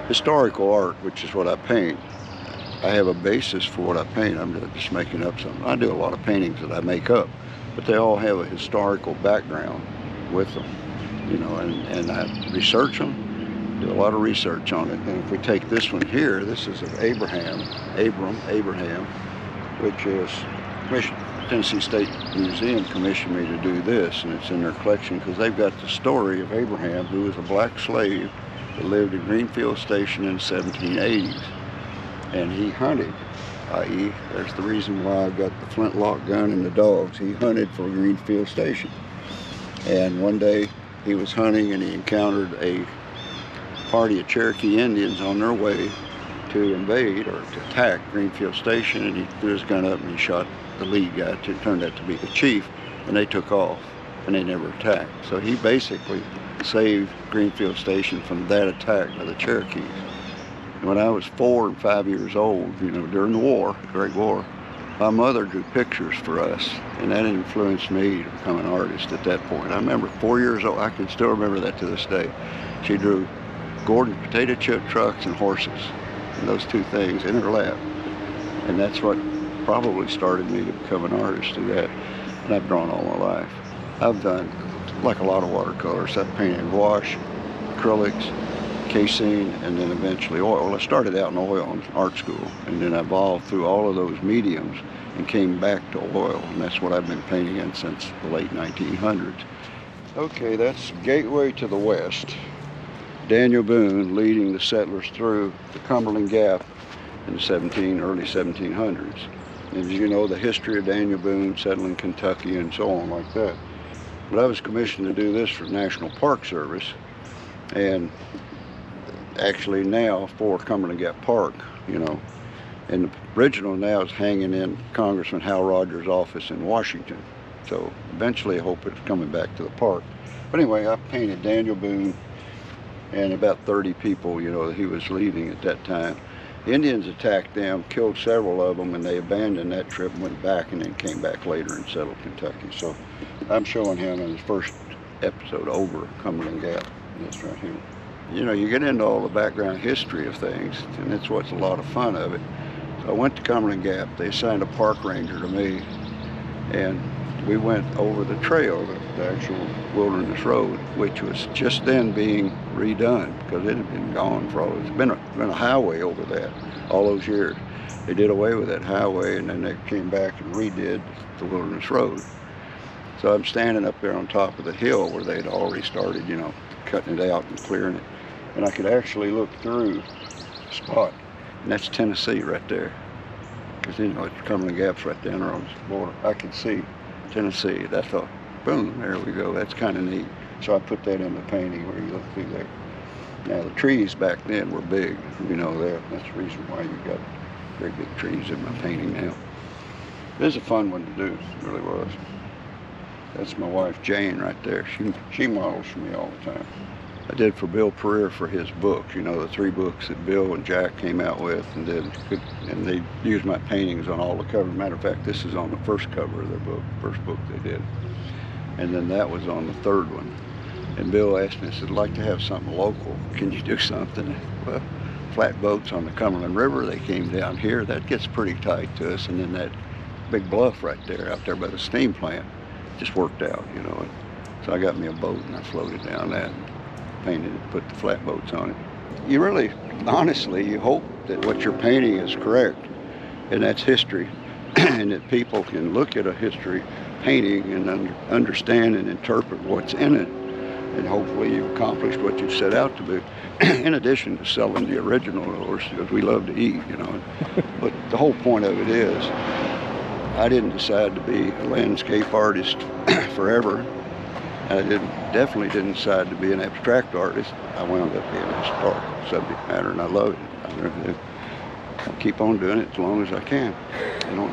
historical art, which is what I paint. I have a basis for what I paint. I'm not just making up something. I do a lot of paintings that I make up, but they all have a historical background with them, you know, and I research them, do a lot of research on it. And if we take this one here, this is of Abraham, which is Tennessee State Museum commissioned me to do this, and it's in their collection because they've got the story of Abraham, who was a black slave that lived in Greenfield Station in the 1780s. And he hunted, i.e., there's the reason why I've got the flintlock gun and the dogs. He hunted for Greenfield Station. And one day he was hunting and he encountered a party of Cherokee Indians on their way to invade or to attack Greenfield Station, and he threw his gun up and he shot the lead guy. It turned out to be the chief, and they took off and they never attacked. So he basically saved Greenfield Station from that attack by the Cherokees. And when I was 4 and 5 years old, you know, during the war, the Great War, my mother drew pictures for us, and that influenced me to become an artist at that point. I remember 4 years old, I can still remember that to this day. She drew Gordon potato chip trucks and horses, and those two things in her lap. And that's what probably started me to become an artist through that. And I've drawn all my life. I've done, like a lot of watercolors, I've painted wash, acrylics, casing, and then eventually oil. Well, I started out in oil in art school, and then I evolved through all of those mediums and came back to oil, and that's what I've been painting in since the late 1900s. Okay, that's Gateway to the West. Daniel Boone leading the settlers through the Cumberland Gap in the early 1700s. And you know the history of Daniel Boone settling Kentucky and so on like that. But I was commissioned to do this for the National Park Service, and actually now for Cumberland Gap Park, you know. And the original now is hanging in Congressman Hal Rogers' office in Washington. So eventually I hope it's coming back to the park. But anyway, I painted Daniel Boone and about 30 people, you know, that he was leading at that time. The Indians attacked them, killed several of them, and they abandoned that trip and went back and then came back later and settled Kentucky. So I'm showing him in his first episode over Cumberland Gap. That's right here. You know, you get into all the background history of things, and that's what's a lot of fun of it. So I went to Cumberland Gap. They assigned a park ranger to me, and we went over the trail, the actual wilderness road, which was just then being redone because it had been gone for all. It's been a highway over that all those years. They did away with that highway, and then they came back and redid the wilderness road. So I'm standing up there on top of the hill where they'd already started, you know, cutting it out and clearing it, and I could actually look through the spot, and that's Tennessee right there, because you know Cumberland Gap's right down there on the border. I could see Tennessee. I thought, boom, there we go. That's kind of neat. So I put that in the painting where you look through there. Now the trees back then were big, you know, that's the reason why you got very big trees in my painting now. It was a fun one to do, it really was. That's my wife Jane right there. She models for me all the time. I did for Bill Pereira for his books, you know, the 3 books that Bill and Jack came out with, and they used my paintings on all the covers. Matter of fact, this is on the first cover of their book, first book they did. And then that was on the 3rd one. And Bill asked me, he said, I'd like to have something local. Can you do something? Well, flat boats on the Cumberland River, they came down here. That gets pretty tight to us. And then that big bluff right there, out there by the steam plant, just worked out, you know. So I got me a boat and I floated down that. Painted it, put the flat boats on it. You really, honestly, you hope that what you're painting is correct, and that's history, and that people can look at a history painting and understand and interpret what's in it, and hopefully you've accomplished what you set out to do, in addition to selling the original, of course, because we love to eat, you know. But the whole point of it is, I didn't decide to be a landscape artist forever. I definitely didn't decide to be an abstract artist. I wound up being a historical subject matter, and I love it. I really do. I'll keep on doing it as long as I can. You know.